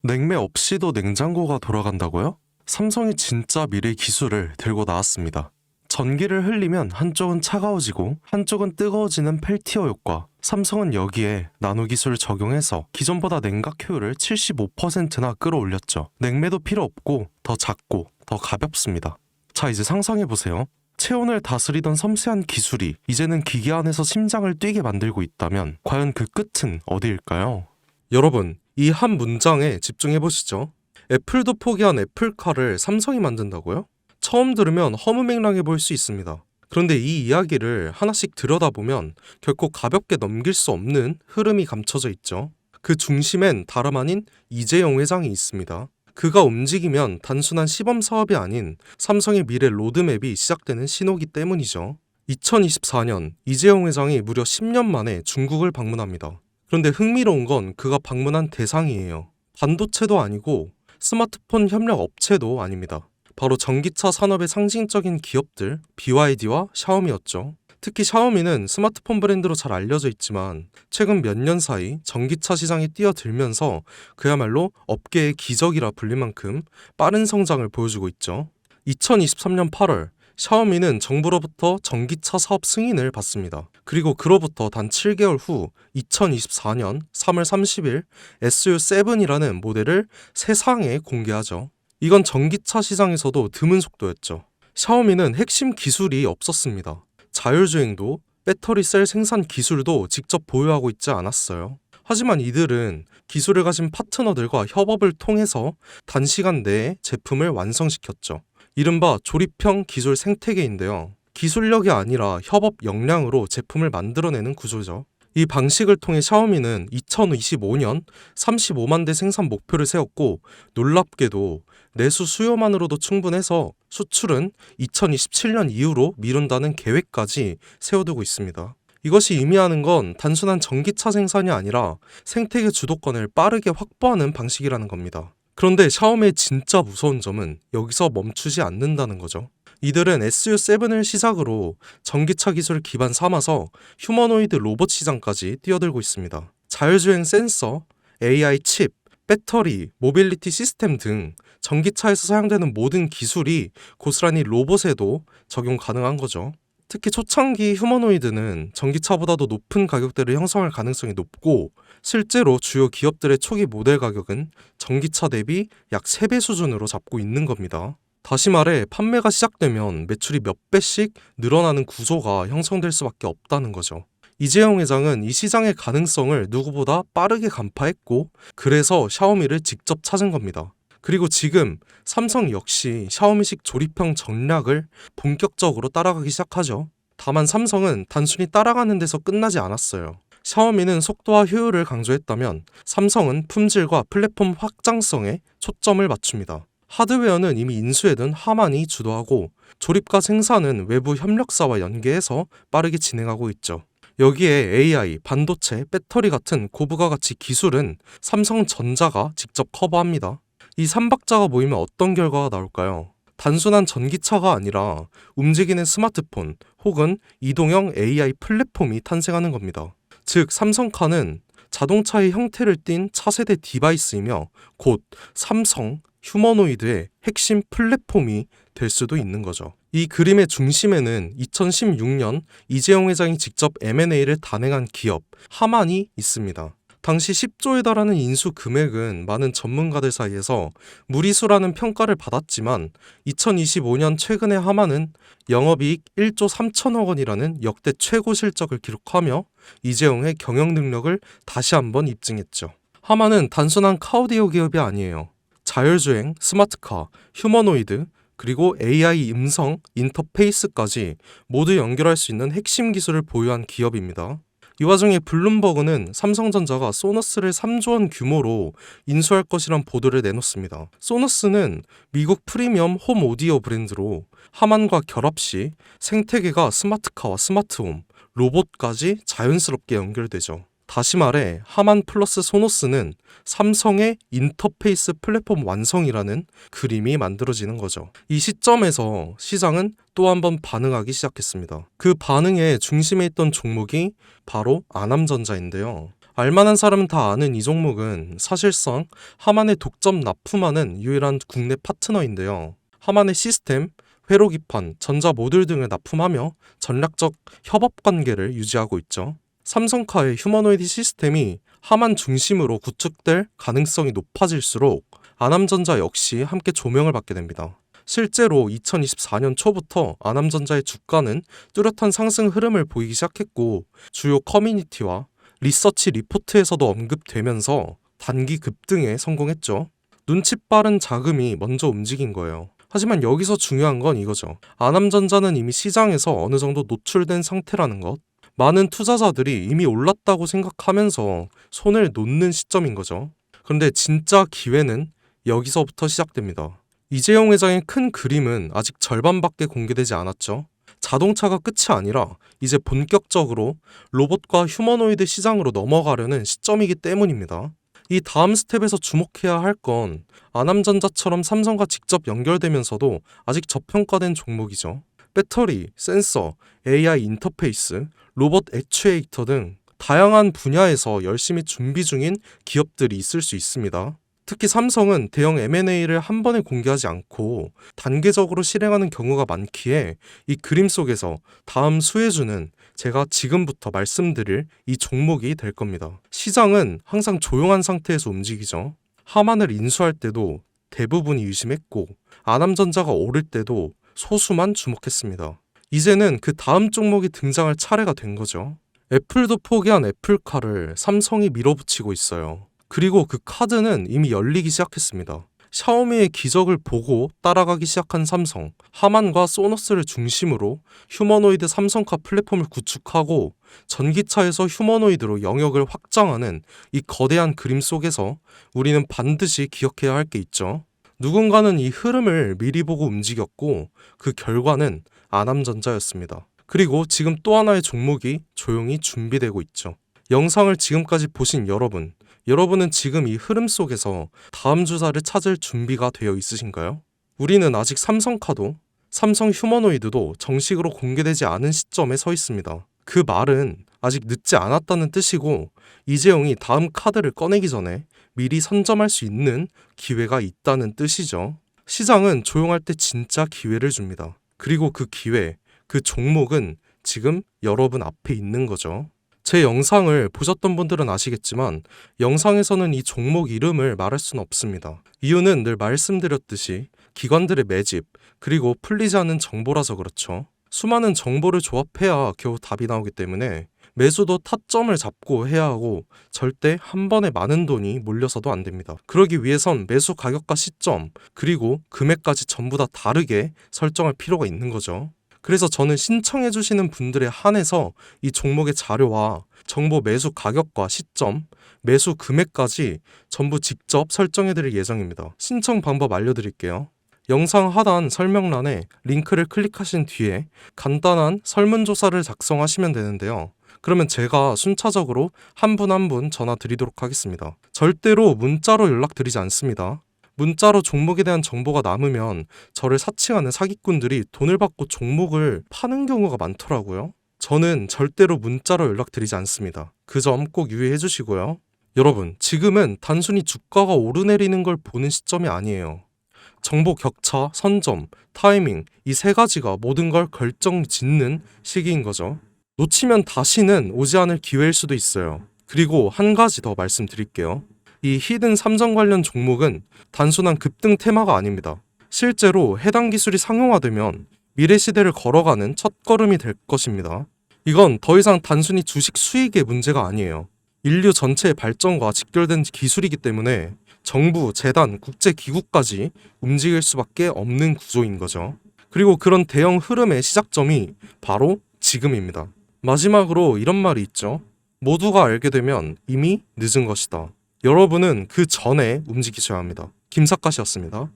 냉매 없이도 냉장고가 돌아간다고요? 삼성이 진짜 미래 기술을 들고 나왔습니다. 전기를 흘리면 한쪽은 차가워지고 한쪽은 뜨거워지는 펠티어 효과. 삼성은 여기에 나노 기술을 적용해서 기존보다 냉각 효율을 75%나 끌어올렸죠. 냉매도 필요 없고 더 작고 더 가볍습니다. 자, 이제 상상해보세요. 체온을 다스리던 섬세한 기술이 이제는 기계 안에서 심장을 뛰게 만들고 있다면 과연 그 끝은 어디일까요? 여러분, 이 한 문장에 집중해보시죠. 애플도 포기한 애플카를 삼성이 만든다고요? 처음 들으면 허무맹랑해 보일 수 있습니다. 그런데 이 이야기를 하나씩 들여다보면 결코 가볍게 넘길 수 없는 흐름이 감춰져 있죠. 그 중심엔 다름 아닌 이재용 회장이 있습니다. 그가 움직이면 단순한 시범 사업이 아닌 삼성의 미래 로드맵이 시작되는 신호기 때문이죠. 2024년 이재용 회장이 무려 10년 만에 중국을 방문합니다. 그런데 흥미로운 건 그가 방문한 대상이에요. 반도체도 아니고 스마트폰 협력 업체도 아닙니다. 바로 전기차 산업의 상징적인 기업들 BYD와 샤오미였죠. 특히 샤오미는 스마트폰 브랜드로 잘 알려져 있지만 최근 몇 년 사이 전기차 시장에 뛰어들면서 그야말로 업계의 기적이라 불릴 만큼 빠른 성장을 보여주고 있죠. 2023년 8월 샤오미는 정부로부터 전기차 사업 승인을 받습니다. 그리고 그로부터 단 7개월 후 2024년 3월 30일 SU7이라는 모델을 세상에 공개하죠. 이건 전기차 시장에서도 드문 속도였죠. 샤오미는 핵심 기술이 없었습니다. 자율주행도 배터리 셀 생산 기술도 직접 보유하고 있지 않았어요. 하지만 이들은 기술을 가진 파트너들과 협업을 통해서 단시간 내에 제품을 완성시켰죠. 이른바 조립형 기술 생태계인데요. 기술력이 아니라 협업 역량으로 제품을 만들어내는 구조죠. 이 방식을 통해 샤오미는 2025년 35만 대 생산 목표를 세웠고 놀랍게도 내수 수요만으로도 충분해서 수출은 2027년 이후로 미룬다는 계획까지 세워두고 있습니다. 이것이 의미하는 건 단순한 전기차 생산이 아니라 생태계 주도권을 빠르게 확보하는 방식이라는 겁니다. 그런데 샤오미의 진짜 무서운 점은 여기서 멈추지 않는다는 거죠. 이들은 SU7을 시작으로 전기차 기술을 기반 삼아서 휴머노이드 로봇 시장까지 뛰어들고 있습니다. 자율주행 센서, AI 칩, 배터리, 모빌리티 시스템 등 전기차에서 사용되는 모든 기술이 고스란히 로봇에도 적용 가능한 거죠. 특히 초창기 휴머노이드는 전기차보다도 높은 가격대를 형성할 가능성이 높고 실제로 주요 기업들의 초기 모델 가격은 전기차 대비 약 3배 수준으로 잡고 있는 겁니다. 다시 말해 판매가 시작되면 매출이 몇 배씩 늘어나는 구조가 형성될 수밖에 없다는 거죠. 이재용 회장은 이 시장의 가능성을 누구보다 빠르게 간파했고 그래서 샤오미를 직접 찾은 겁니다. 그리고 지금 삼성 역시 샤오미식 조립형 전략을 본격적으로 따라가기 시작하죠. 다만 삼성은 단순히 따라가는 데서 끝나지 않았어요. 샤오미는 속도와 효율을 강조했다면 삼성은 품질과 플랫폼 확장성에 초점을 맞춥니다. 하드웨어는 이미 인수해둔 하만이 주도하고 조립과 생산은 외부 협력사와 연계해서 빠르게 진행하고 있죠. 여기에 AI, 반도체, 배터리 같은 고부가 가치 기술은 삼성전자가 직접 커버합니다. 이 삼박자가 모이면 어떤 결과가 나올까요? 단순한 전기차가 아니라 움직이는 스마트폰 혹은 이동형 AI 플랫폼이 탄생하는 겁니다. 즉, 삼성카는 자동차의 형태를 띤 차세대 디바이스이며 곧 삼성 휴머노이드의 핵심 플랫폼이 될 수도 있는 거죠. 이 그림의 중심에는 2016년 이재용 회장이 직접 M&A를 단행한 기업 하만이 있습니다. 당시 10조에 달하는 인수 금액은 많은 전문가들 사이에서 무리수라는 평가를 받았지만 2025년 최근에 하만은 영업이익 1조 3천억 원이라는 역대 최고 실적을 기록하며 이재용의 경영 능력을 다시 한번 입증했죠. 하만은 단순한 카오디오 기업이 아니에요. 자율주행, 스마트카, 휴머노이드, 그리고 AI 음성 인터페이스까지 모두 연결할 수 있는 핵심 기술을 보유한 기업입니다. 이 와중에 블룸버그는 삼성전자가 소너스를 3조 원 규모로 인수할 것이란 보도를 내놓습니다. 소너스는 미국 프리미엄 홈 오디오 브랜드로 하만과 결합 시 생태계가 스마트카와 스마트홈, 로봇까지 자연스럽게 연결되죠. 다시 말해 하만 플러스 소노스는 삼성의 인터페이스 플랫폼 완성이라는 그림이 만들어지는 거죠. 이 시점에서 시장은 또 한 번 반응하기 시작했습니다. 그 반응의 중심에 있던 종목이 바로 아남전자인데요. 알만한 사람은 다 아는 이 종목은 사실상 하만의 독점 납품하는 유일한 국내 파트너인데요. 하만의 시스템, 회로 기판, 전자 모듈 등을 납품하며 전략적 협업 관계를 유지하고 있죠. 삼성카의 휴머노이드 시스템이 하만 중심으로 구축될 가능성이 높아질수록 아남전자 역시 함께 조명을 받게 됩니다. 실제로 2024년 초부터 아남전자의 주가는 뚜렷한 상승 흐름을 보이기 시작했고 주요 커뮤니티와 리서치 리포트에서도 언급되면서 단기 급등에 성공했죠. 눈치 빠른 자금이 먼저 움직인 거예요. 하지만 여기서 중요한 건 이거죠. 아남전자는 이미 시장에서 어느 정도 노출된 상태라는 것. 많은 투자자들이 이미 올랐다고 생각하면서 손을 놓는 시점인 거죠. 그런데 진짜 기회는 여기서부터 시작됩니다. 이재용 회장의 큰 그림은 아직 절반밖에 공개되지 않았죠. 자동차가 끝이 아니라 이제 본격적으로 로봇과 휴머노이드 시장으로 넘어가려는 시점이기 때문입니다. 이 다음 스텝에서 주목해야 할 건 아남전자처럼 삼성과 직접 연결되면서도 아직 저평가된 종목이죠. 배터리, 센서, AI 인터페이스, 로봇 액추에이터 등 다양한 분야에서 열심히 준비 중인 기업들이 있을 수 있습니다. 특히 삼성은 대형 M&A를 한 번에 공개하지 않고 단계적으로 실행하는 경우가 많기에 이 그림 속에서 다음 수혜주는 제가 지금부터 말씀드릴 이 종목이 될 겁니다. 시장은 항상 조용한 상태에서 움직이죠. 하만을 인수할 때도 대부분이 유심했고 아남전자가 오를 때도 소수만 주목했습니다. 이제는 그 다음 종목이 등장할 차례가 된 거죠. 애플도 포기한 애플카를 삼성이 밀어붙이고 있어요. 그리고 그 카드는 이미 열리기 시작했습니다. 샤오미의 기적을 보고 따라가기 시작한 삼성, 하만과 소너스를 중심으로 휴머노이드 삼성카 플랫폼을 구축하고 전기차에서 휴머노이드로 영역을 확장하는 이 거대한 그림 속에서 우리는 반드시 기억해야 할 게 있죠. 누군가는 이 흐름을 미리 보고 움직였고 그 결과는 아남전자였습니다. 그리고 지금 또 하나의 종목이 조용히 준비되고 있죠. 영상을 지금까지 보신 여러분은 지금 이 흐름 속에서 다음 주사를 찾을 준비가 되어 있으신가요? 우리는 아직 삼성카도, 삼성 휴머노이드도 정식으로 공개되지 않은 시점에 서 있습니다. 그 말은 아직 늦지 않았다는 뜻이고 이재용이 다음 카드를 꺼내기 전에 미리 선점할 수 있는 기회가 있다는 뜻이죠. 시장은 조용할 때 진짜 기회를 줍니다. 그리고 그 기회, 그 종목은 지금 여러분 앞에 있는 거죠. 제 영상을 보셨던 분들은 아시겠지만 영상에서는 이 종목 이름을 말할 수는 없습니다. 이유는 늘 말씀드렸듯이 기관들의 매집 그리고 풀리지 않는 정보라서 그렇죠. 수많은 정보를 조합해야 겨우 답이 나오기 때문에 매수도 타점을 잡고 해야 하고 절대 한 번에 많은 돈이 몰려서도 안 됩니다. 그러기 위해선 매수 가격과 시점 그리고 금액까지 전부 다 다르게 설정할 필요가 있는 거죠. 그래서 저는 신청해 주시는 분들에 한해서 이 종목의 자료와 정보 매수 가격과 시점, 매수 금액까지 전부 직접 설정해 드릴 예정입니다. 신청 방법 알려드릴게요. 영상 하단 설명란에 링크를 클릭하신 뒤에 간단한 설문조사를 작성하시면 되는데요. 그러면 제가 순차적으로 한 분 한 분 전화 드리도록 하겠습니다. 절대로 문자로 연락드리지 않습니다. 문자로 종목에 대한 정보가 남으면 저를 사칭하는 사기꾼들이 돈을 받고 종목을 파는 경우가 많더라고요. 저는 절대로 문자로 연락드리지 않습니다. 그 점 꼭 유의해 주시고요. 여러분, 지금은 단순히 주가가 오르내리는 걸 보는 시점이 아니에요. 정보 격차, 선점, 타이밍 이 세 가지가 모든 걸 결정짓는 시기인 거죠. 놓치면 다시는 오지 않을 기회일 수도 있어요. 그리고 한 가지 더 말씀드릴게요. 이 히든 삼성 관련 종목은 단순한 급등 테마가 아닙니다. 실제로 해당 기술이 상용화되면 미래 시대를 걸어가는 첫걸음이 될 것입니다. 이건 더 이상 단순히 주식 수익의 문제가 아니에요. 인류 전체의 발전과 직결된 기술이기 때문에 정부, 재단, 국제기구까지 움직일 수밖에 없는 구조인 거죠. 그리고 그런 대형 흐름의 시작점이 바로 지금입니다. 마지막으로 이런 말이 있죠. 모두가 알게 되면 이미 늦은 것이다. 여러분은 그 전에 움직이셔야 합니다. 김사카시였습니다.